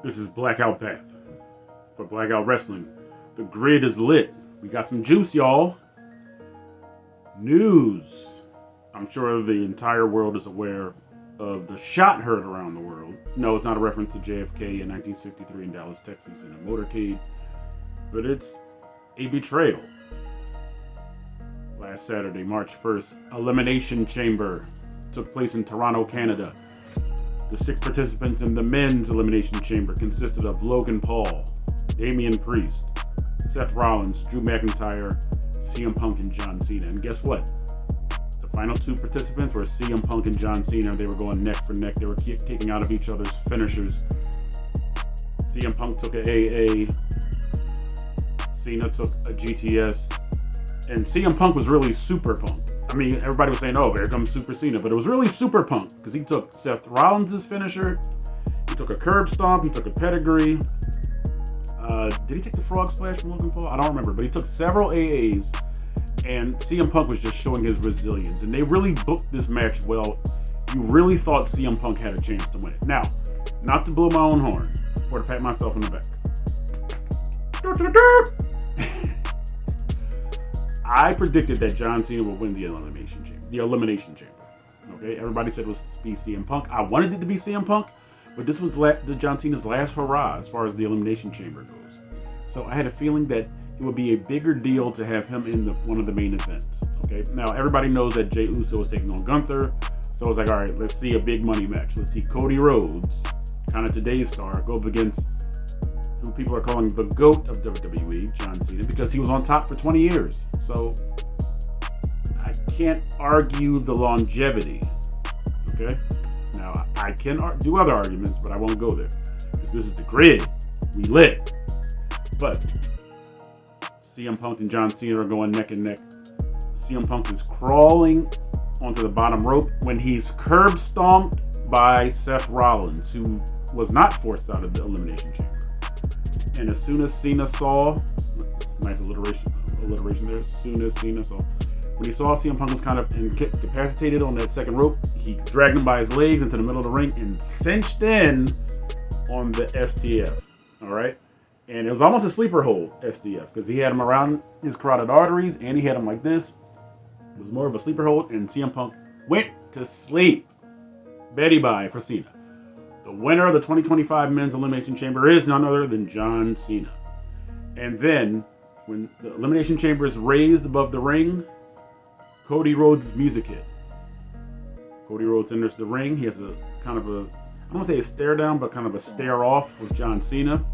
This is Blackout Path for Blackout Wrestling. The grid is lit. We got some juice, y'all. News. I'm sure the entire world is aware of the shot heard around the world. No, it's not a reference to JFK in 1963 in Dallas, Texas in a motorcade, but it's a betrayal. Last Saturday, March 1st, Elimination Chamber took place in Toronto, Canada. The 6 participants in the men's Elimination Chamber consisted of Logan Paul, Damian Priest, Seth Rollins, Drew McIntyre, CM Punk, and John Cena. And guess what? The final 2 participants were CM Punk and John Cena. They were going neck for neck. They were kicking out of each other's finishers. CM Punk took a AA. Cena took a GTS. And CM Punk was really Super Punk. I mean, everybody was saying, oh, here comes Super Cena. But it was really Super Punk because he took Seth Rollins' finisher. He took a curb stomp. He took a pedigree. Did he take the frog splash from Logan Paul? I don't remember. But he took several AAs. And CM Punk was just showing his resilience. And they really booked this match well. You really thought CM Punk had a chance to win it. Now, not to blow my own horn or to pat myself in the back. I predicted that John Cena would win the Elimination Chamber. Okay, everybody said it was to be CM Punk. I wanted it to be CM Punk, but this was John Cena's last hurrah as far as the Elimination Chamber goes. So I had a feeling that it would be a bigger deal to have him in one of the main events. Okay, now everybody knows that Jey Uso is taking on Gunther, so it's like, all right, let's see a big money match. Let's see Cody Rhodes, kind of today's star, go up against who people are calling the GOAT of WWE, John Cena, because he was on top for 20 years. So I can't argue the longevity. Okay? Now, I can do other arguments, but I won't go there. Because this is the grid. We lit. But CM Punk and John Cena are going neck and neck. CM Punk is crawling onto the bottom rope when he's curb stomped by Seth Rollins, who was not forced out of the Elimination Chamber. And as soon as Cena saw, nice alliteration there, as soon as Cena saw, when he saw CM Punk was kind of incapacitated on that second rope, he dragged him by his legs into the middle of the ring and cinched in on the STF, all right? And it was almost a sleeper hold, STF, because he had him around his carotid arteries and he had him like this. It was more of a sleeper hold, and CM Punk went to sleep. Betty bye for Cena. The winner of the 2025 Men's Elimination Chamber is none other than John Cena. And then, when the Elimination Chamber is raised above the ring, Cody Rhodes' music hit. Cody Rhodes enters the ring. He has a kind of a, I don't want to say a stare down, but kind of a stare off with John Cena.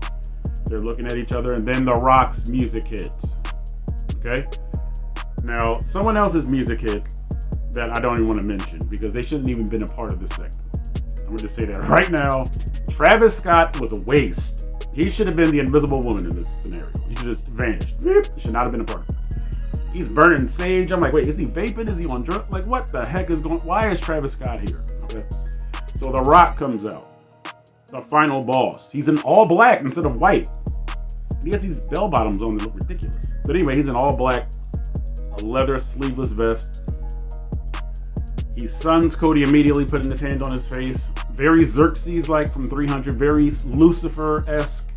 They're looking at each other, and then The Rock's music hits. Okay? Now, someone else's music hit that I don't even want to mention because they shouldn't even been a part of this segment. I'm going to just say that right now. Travis Scott was a waste. He should have been the invisible woman in this scenario. He should have just vanished. He should not have been a part of it. He's burning sage. I'm like, wait, is he vaping? Is he on drugs? Like, what the heck is going on? Why is Travis Scott here? Okay. So The Rock comes out. The final boss. He's in all black instead of white. He has these bell bottoms on that look ridiculous. But anyway, he's in all black. A leather sleeveless vest. He suns Cody immediately, putting his hand on his face. Very Xerxes-like from 300. Very Lucifer-esque.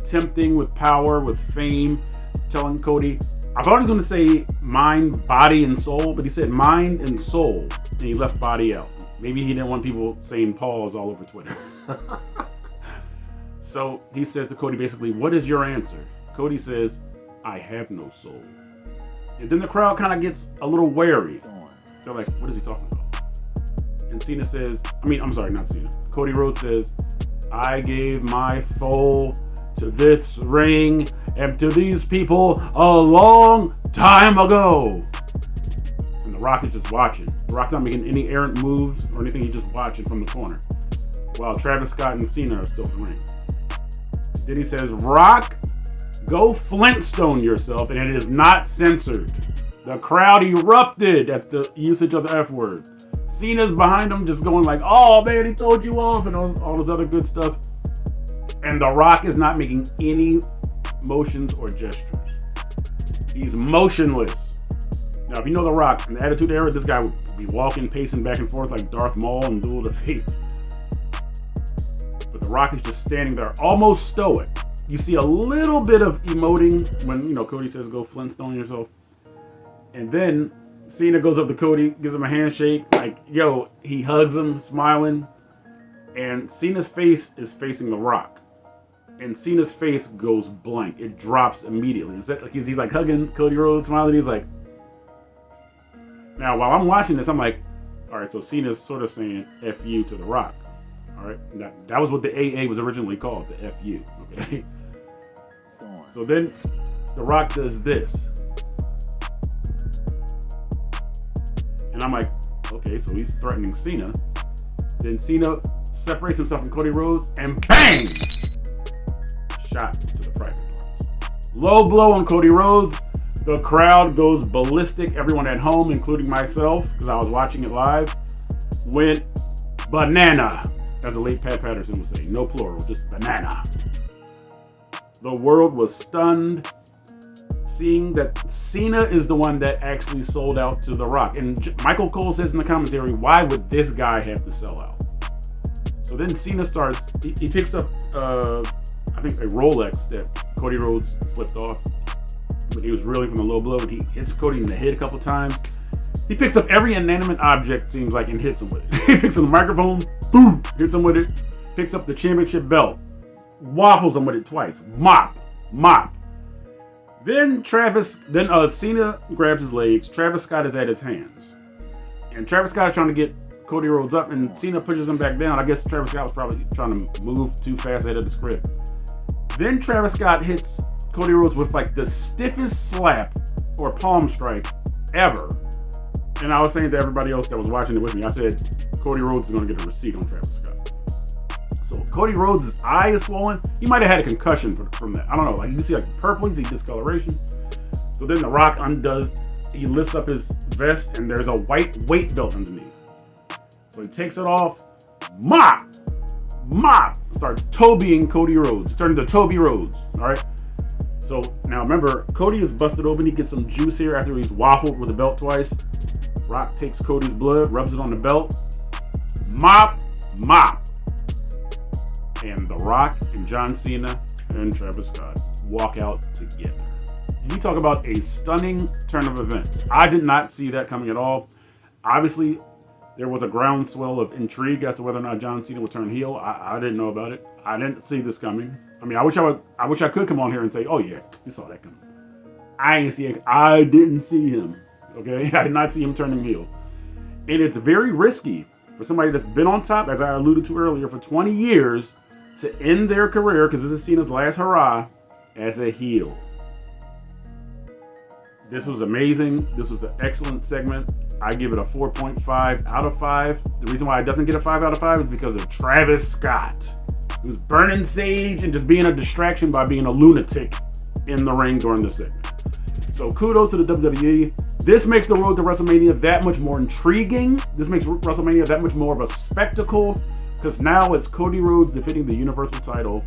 Tempting with power, with fame. Telling Cody, I thought he was going to say mind, body, and soul, but he said mind and soul. And he left body out. Maybe he didn't want people saying pause all over Twitter. So he says to Cody basically, what is your answer? Cody says, I have no soul. And then the crowd kind of gets a little wary. They're like, what is he talking about? And Cena says, not Cena. Cody Rhodes says, I gave my soul to this ring and to these people a long time ago. And The Rock is just watching. The Rock's not making any errant moves or anything. He's just watching from the corner while Travis Scott and Cena are still in the ring. Then he says, Rock, go Flintstone yourself, and it is not censored. The crowd erupted at the usage of the F word. Cena's behind him just going like, oh man, he told you off, and all this other good stuff. And The Rock is not making any motions or gestures. He's motionless. Now, if you know The Rock in the Attitude Era, this guy would be walking, pacing back and forth like Darth Maul and Duel of the Fates. But The The Rock is just standing there, almost stoic. You see a little bit of emoting when, Cody says, go Flintstone yourself. And then Cena goes up to Cody, gives him a handshake. Like, he hugs him, smiling. And Cena's face is facing The Rock. And Cena's face goes blank. It drops immediately. He's like hugging Cody Rhodes, smiling. He's like... Now, while I'm watching this, I'm like, all right, so Cena's sort of saying F you to The Rock. All right? That was what the AA was originally called, the F you. Okay? So then The Rock does this. And I'm like, okay, so he's threatening Cena. Then Cena separates himself from Cody Rhodes and bang! Shot to the private parts. Low blow on Cody Rhodes. The crowd goes ballistic. Everyone at home, including myself, because I was watching it live, went banana, as the late Pat Patterson would say. No plural, just banana. The world was stunned, seeing that Cena is the one that actually sold out to The Rock. And Michael Cole says in the commentary, why would this guy have to sell out? So then Cena starts, he picks up, I think, a Rolex that Cody Rhodes slipped off. But he was reeling from the low blow, and he hits Cody in the head a couple times. He picks up every inanimate object, seems like, and hits him with it. He picks up the microphone, boom, hits him with it. Picks up the championship belt, waffles him with it twice. Mop. Then Cena grabs his legs. Travis Scott is at his hands. And Travis Scott is trying to get Cody Rhodes up, and Cena pushes him back down. I guess Travis Scott was probably trying to move too fast ahead of the script. Then Travis Scott hits Cody Rhodes with like the stiffest slap or palm strike ever. And I was saying to everybody else that was watching it with me, I said, Cody Rhodes is going to get a receipt on Travis Scott. So Cody Rhodes' eye is swollen. He might have had a concussion from that. I don't know. Like, you see like purple, you see discoloration. So then The Rock undoes, he lifts up his vest, and there's a white weight belt underneath. So he takes it off, mop, starts Tobying Cody Rhodes, turning to Toby Rhodes, all right? So now remember, Cody is busted open. He gets some juice here after he's waffled with the belt twice. Rock takes Cody's blood, rubs it on the belt, mop. And The Rock and John Cena and Travis Scott walk out together. We talk about a stunning turn of events. I did not see that coming at all. Obviously, there was a groundswell of intrigue as to whether or not John Cena would turn heel. I didn't know about it. I didn't see this coming. I mean, I wish I could come on here and say, oh yeah, you saw that coming. I didn't see him. Okay? I did not see him turning heel. And it's very risky for somebody that's been on top, as I alluded to earlier, for 20 years to end their career, because this is Cena's last hurrah, as a heel. This was amazing. This was an excellent segment. I give it a 4.5 out of 5. The reason why it doesn't get a 5 out of 5 is because of Travis Scott, who's burning sage and just being a distraction by being a lunatic in the ring during the segment. So kudos to the WWE. This makes the road to WrestleMania that much more intriguing. This makes WrestleMania that much more of a spectacle, because now it's Cody Rhodes defending the Universal title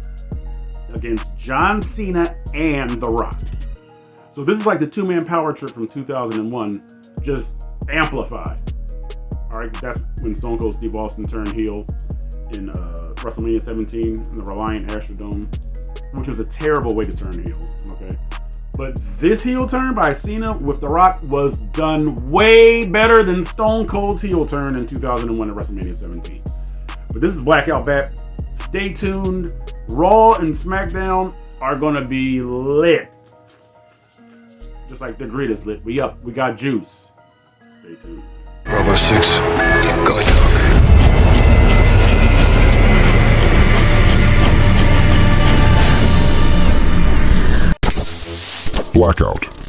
against John Cena and The Rock. So this is like the two-man power trip from 2001, just amplified. All right, that's when Stone Cold Steve Austin turned heel in WrestleMania 17 in the Reliant Astrodome, which was a terrible way to turn heel, okay? But this heel turn by Cena with The Rock was done way better than Stone Cold's heel turn in 2001 at WrestleMania 17. But this is Blackout Bat. Stay tuned. Raw and SmackDown are going to be lit. Just like the grid is lit. We up. We got juice. Stay tuned. Bravo 6, go talk. Blackout.